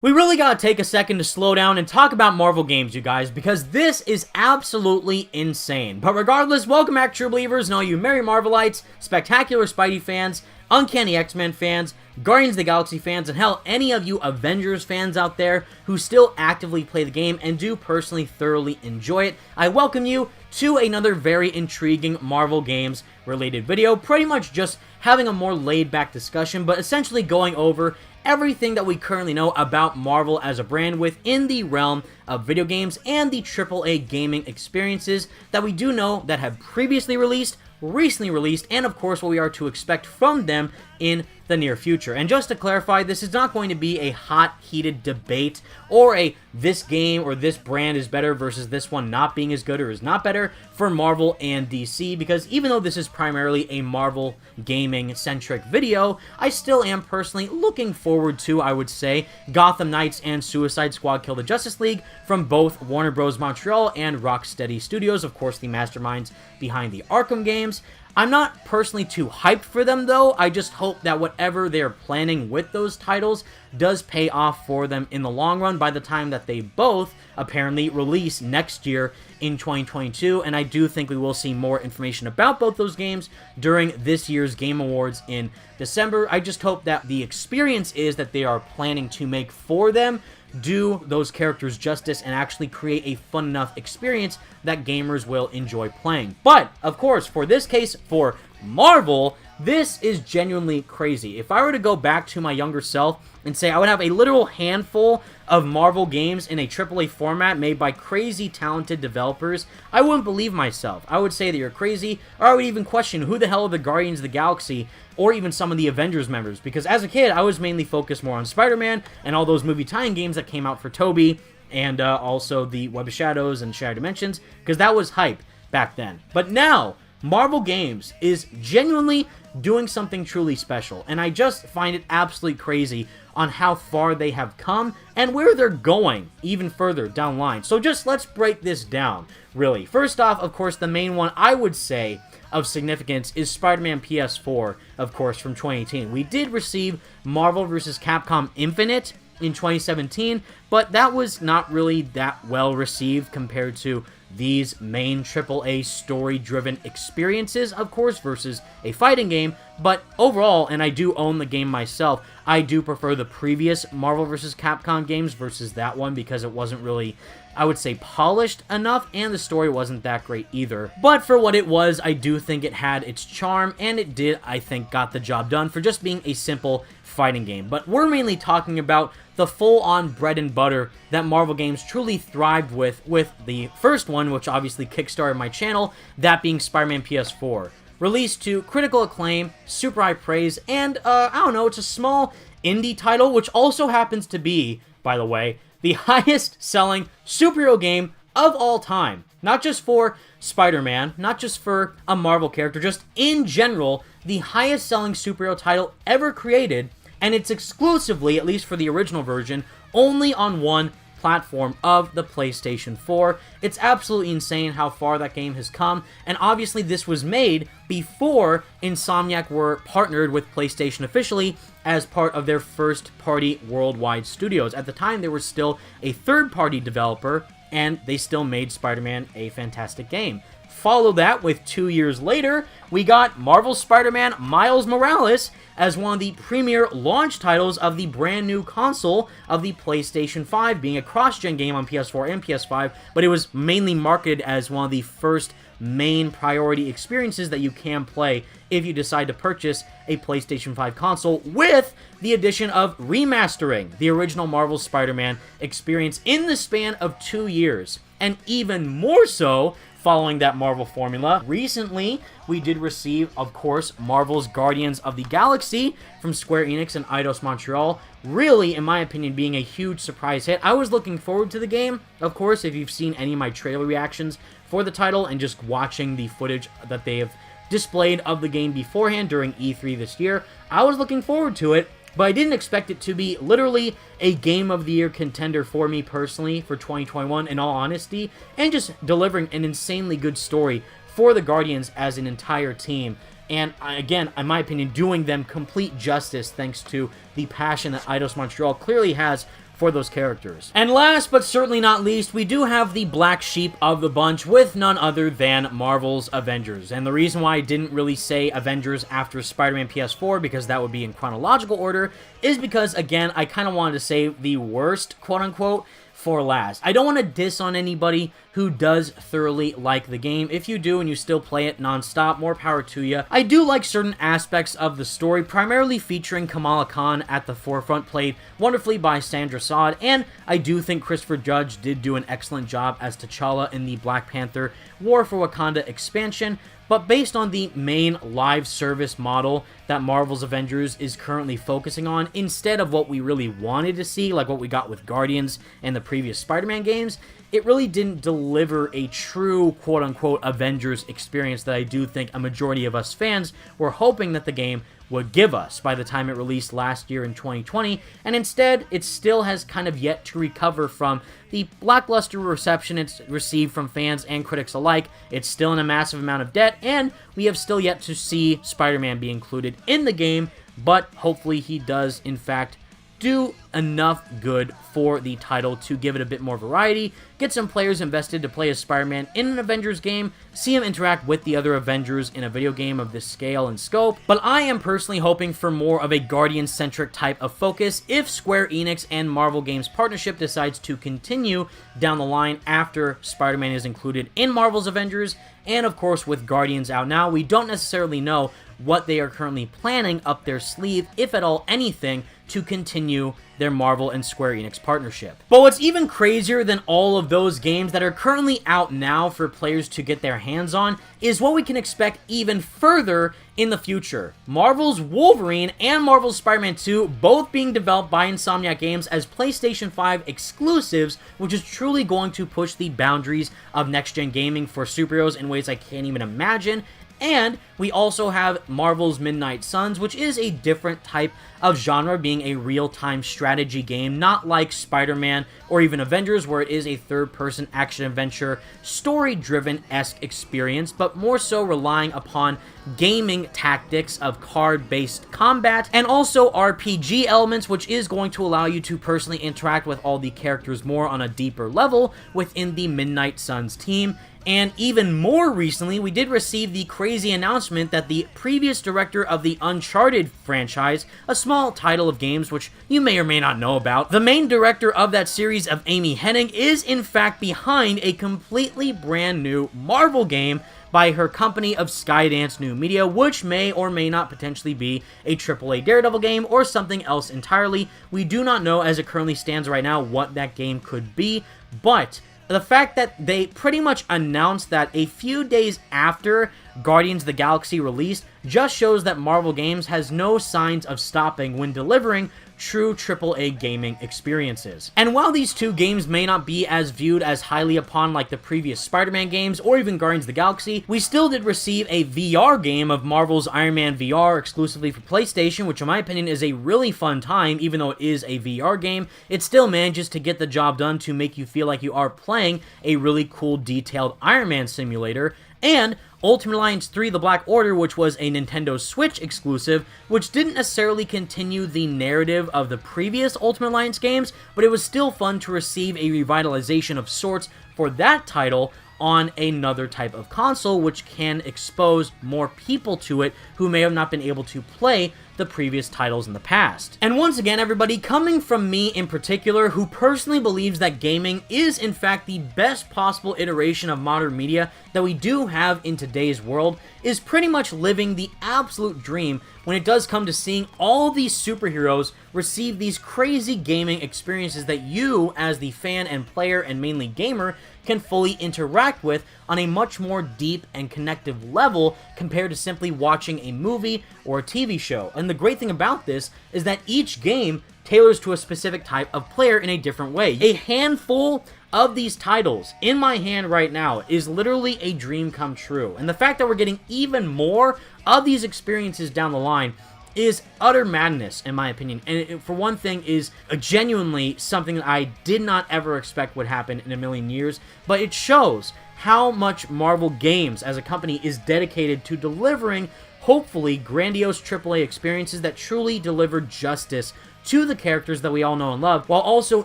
We really gotta take a second to slow down and talk about Marvel games, you guys, because this is absolutely insane. But regardless, welcome back, true believers, and all you merry Marvelites, spectacular Spidey fans, Uncanny X-Men fans, Guardians of the Galaxy fans, and hell, any of you Avengers fans out there who still actively play the game and do personally thoroughly enjoy it. I welcome you to another very intriguing Marvel games related video, pretty much just having a more laid-back discussion, but essentially going over everything that we currently know about Marvel as a brand within the realm of video games and the AAA gaming experiences that we do know that have previously released, recently released, and of course what we are to expect from them in the near future. And just to clarify, this is not going to be a hot, heated debate or a this game or this brand is better versus this one not being as good or is not better for Marvel and DC, because even though this is primarily a Marvel gaming-centric video, I still am personally looking forward to, I would say, Gotham Knights and Suicide Squad Kill the Justice League from both Warner Bros. Montreal and Rocksteady Studios, of course the masterminds behind the Arkham games. I'm not personally too hyped for them though. I just hope that whatever they're planning with those titles does pay off for them in the long run by the time that they both apparently release next year in 2022, and I do think we will see more information about both those games during this year's Game Awards in December. I just hope that the experience is that they are planning to make for them do those characters justice and actually create a fun enough experience that gamers will enjoy playing. But, of course, for this case, for Marvel, this is genuinely crazy. If I were to go back to my younger self and say I would have a literal handful of Marvel games in a AAA format made by crazy talented developers, I wouldn't believe myself. I would say that you're crazy, or I would even question who the hell are the Guardians of the Galaxy or even some of the Avengers members, because as a kid, I was mainly focused more on Spider-Man and all those movie tie-in games that came out for Toby, and also the Web of Shadows and Shattered Dimensions, because that was hype back then. But now, Marvel Games is genuinely doing something truly special, and I just find it absolutely crazy on how far they have come and where they're going even further down the line. So just let's break this down, really. First off, of course, the main one I would say of significance is Spider-Man PS4, of course, from 2018. We did receive Marvel vs. Capcom Infinite in 2017, but that was not really that well received compared to these main AAA story-driven experiences, of course, versus a fighting game. But overall, and I do own the game myself, I do prefer the previous Marvel vs. Capcom games versus that one because it wasn't really, I would say, polished enough, and the story wasn't that great either. But for what it was, I do think it had its charm, and it did, I think, got the job done for just being a simple fighting game. But we're mainly talking about the full-on bread and butter that Marvel games truly thrived with the first one, which obviously kickstarted my channel, that being Spider-Man PS4. Released to critical acclaim, super high praise, and, I don't know, it's a small indie title, which also happens to be, by the way, the highest-selling superhero game of all time. Not just for Spider-Man, not just for a Marvel character, just in general, the highest-selling superhero title ever created, and it's exclusively, at least for the original version, only on one platform of the PlayStation 4. It's absolutely insane how far that game has come, and obviously this was made before Insomniac were partnered with PlayStation officially as part of their first-party worldwide studios. At the time, they were still a third-party developer, and they still made Spider-Man a fantastic game. Follow that with 2 years later, we got Marvel Spider-Man Miles Morales as one of the premier launch titles of the brand new console of the PlayStation 5, being a cross-gen game on PS4 and PS5, but it was mainly marketed as one of the first main priority experiences that you can play if you decide to purchase a PlayStation 5 console, with the addition of remastering the original Marvel Spider-Man experience in the span of 2 years. And even more so, following that Marvel formula, recently we did receive, of course, Marvel's Guardians of the Galaxy from Square Enix and Eidos Montreal, really, in my opinion, being a huge surprise hit. I was looking forward to the game, of course, if you've seen any of my trailer reactions for the title and just watching the footage that they have displayed of the game beforehand during E3 this year, I was looking forward to it. But I didn't expect it to be literally a Game of the Year contender for me personally for 2021, in all honesty, and just delivering an insanely good story for the Guardians as an entire team. And again, in my opinion, doing them complete justice thanks to the passion that Eidos Montreal clearly has for those characters. And last but certainly not least, we do have the black sheep of the bunch with none other than Marvel's Avengers. And the reason why I didn't really say Avengers after Spider-Man PS4, because that would be in chronological order, is because, again, I kind of wanted to save the worst, quote-unquote, for last. I don't want to diss on anybody who does thoroughly like the game. If you do and you still play it non-stop, more power to you. I do like certain aspects of the story, primarily featuring Kamala Khan at the forefront, played wonderfully by Sandra Saad, and I do think Christopher Judge did do an excellent job as T'Challa in the Black Panther War for Wakanda expansion. But based on the main live service model that Marvel's Avengers is currently focusing on, instead of what we really wanted to see, like what we got with Guardians and the previous Spider-Man games, it really didn't deliver a true quote-unquote Avengers experience that I do think a majority of us fans were hoping that the game would give us by the time it released last year in 2020, and instead, it still has kind of yet to recover from the lackluster reception it's received from fans and critics alike. It's still in a massive amount of debt, and we have still yet to see Spider-Man be included in the game, but hopefully he does, in fact, do enough good for the title to give it a bit more variety, get some players invested to play as Spider-Man in an Avengers game, see him interact with the other Avengers in a video game of this scale and scope. But I am personally hoping for more of a Guardian-centric type of focus if Square Enix and Marvel Games partnership decides to continue down the line after Spider-Man is included in Marvel's Avengers, and of course with Guardians out now, we don't necessarily know what they are currently planning up their sleeve, if at all anything, to continue their Marvel and Square Enix partnership. But what's even crazier than all of those games that are currently out now for players to get their hands on is what we can expect even further in the future. Marvel's Wolverine and Marvel's Spider-Man 2 both being developed by Insomniac Games as PlayStation 5 exclusives, which is truly going to push the boundaries of next-gen gaming for superheroes in ways I can't even imagine. And we also have Marvel's Midnight Suns, which is a different type of genre, being a real-time strategy game, not like Spider-Man or even Avengers, where it is a third-person action-adventure, story-driven-esque experience, but more so relying upon gaming tactics of card-based combat, and also RPG elements, which is going to allow you to personally interact with all the characters more on a deeper level within the Midnight Suns team. And even more recently, we did receive the crazy announcement that the previous director of the Uncharted franchise, a small title of games which you may or may not know about, the main director of that series of Amy Hennig is in fact behind a completely brand new Marvel game by her company of Skydance New Media, which may or may not potentially be a AAA Daredevil game or something else entirely. We do not know as it currently stands right now what that game could be, but the fact that they pretty much announced that a few days after Guardians of the Galaxy released just shows that Marvel Games has no signs of stopping when delivering true AAA gaming experiences. And while these two games may not be as viewed as highly upon like the previous Spider-Man games or even Guardians of the Galaxy, we still did receive a VR game of Marvel's Iron Man VR exclusively for PlayStation, which in my opinion is a really fun time. Even though it is a VR game, it still manages to get the job done to make you feel like you are playing a really cool detailed Iron Man simulator. And Ultimate Alliance 3 The Black Order, which was a Nintendo Switch exclusive, which didn't necessarily continue the narrative of the previous Ultimate Alliance games, but it was still fun to receive a revitalization of sorts for that title on another type of console, which can expose more people to it who may have not been able to play the previous titles in the past. And once again, everybody, coming from me in particular, who personally believes that gaming is in fact the best possible iteration of modern media that we do have in today's world, is pretty much living the absolute dream when it does come to seeing all these superheroes receive these crazy gaming experiences that you, as the fan and player and mainly gamer, can fully interact with on a much more deep and connective level compared to simply watching a movie or a TV show. And the great thing about this is that each game tailors to a specific type of player in a different way. A handful of these titles in my hand right now is literally a dream come true. And the fact that we're getting even more of these experiences down the line is utter madness, in my opinion. And it, for one thing, is genuinely something that I did not ever expect would happen in a million years. But it shows how much Marvel Games as a company is dedicated to delivering, hopefully, grandiose AAA experiences that truly deliver justice to the characters that we all know and love, while also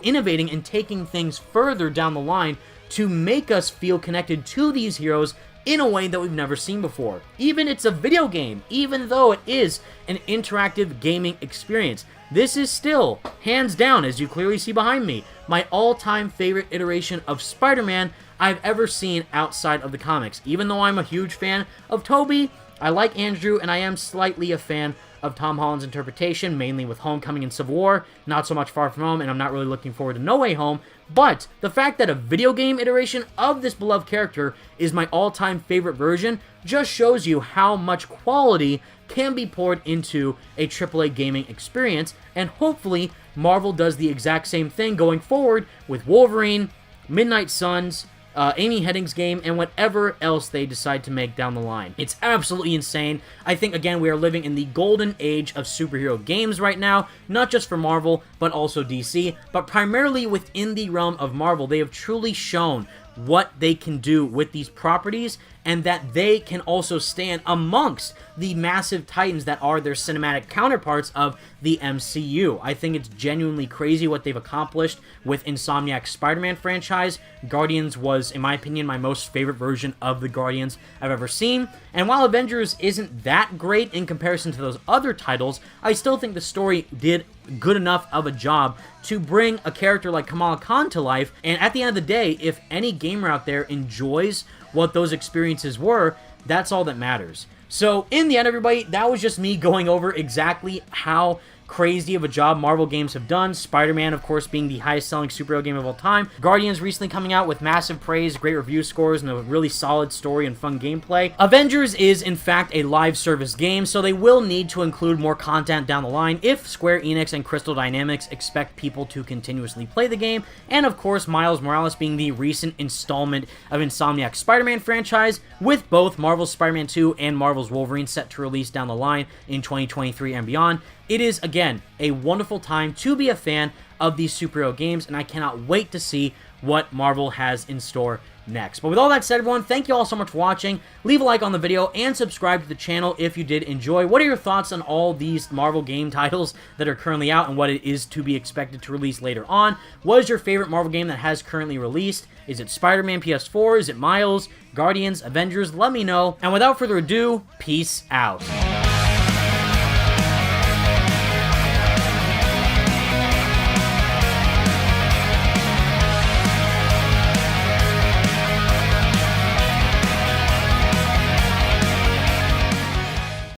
innovating and taking things further down the line to make us feel connected to these heroes in a way that we've never seen before. Even it's a video game, even though it is an interactive gaming experience, this is still, hands down, as you clearly see behind me, my all-time favorite iteration of Spider-Man I've ever seen outside of the comics. Even though I'm a huge fan of Tobey, I like Andrew, and I am slightly a fan of Tom Holland's interpretation, mainly with Homecoming and Civil War, not so much Far From Home, and I'm not really looking forward to No Way Home, but the fact that a video game iteration of this beloved character is my all-time favorite version just shows you how much quality can be poured into a AAA gaming experience, and hopefully Marvel does the exact same thing going forward with Wolverine, Midnight Suns, Amy Hennig's game, and whatever else they decide to make down the line. It's absolutely insane. I think, again, we are living in the golden age of superhero games right now, not just for Marvel, but also DC, but primarily within the realm of Marvel. They have truly shown what they can do with these properties, and that they can also stand amongst the massive titans that are their cinematic counterparts of the MCU. I think it's genuinely crazy what they've accomplished with Insomniac Spider-Man franchise. Guardians was, in my opinion, my most favorite version of the Guardians I've ever seen, and while Avengers isn't that great in comparison to those other titles, I still think the story did good enough of a job to bring a character like Kamala Khan to life, and at the end of the day, if any gamer out there enjoys what those experiences were, that's all that matters. So, in the end, everybody, that was just me going over exactly how crazy of a job Marvel games have done. Spider-Man, of course, being the highest-selling superhero game of all time. Guardians recently coming out with massive praise, great review scores, and a really solid story and fun gameplay. Avengers is, in fact, a live service game, so they will need to include more content down the line if Square Enix and Crystal Dynamics expect people to continuously play the game. And, of course, Miles Morales being the recent installment of Insomniac Spider-Man franchise, with both Marvel's Spider-Man 2 and Marvel's Wolverine set to release down the line in 2023 and beyond. It is, again, a wonderful time to be a fan of these superhero games, and I cannot wait to see what Marvel has in store next. But with all that said, everyone, thank you all so much for watching. Leave a like on the video and subscribe to the channel if you did enjoy. What are your thoughts on all these Marvel game titles that are currently out and what it is to be expected to release later on? What is your favorite Marvel game that has currently released? Is it Spider-Man PS4? Is it Miles? Guardians? Avengers? Let me know. And without further ado, peace out.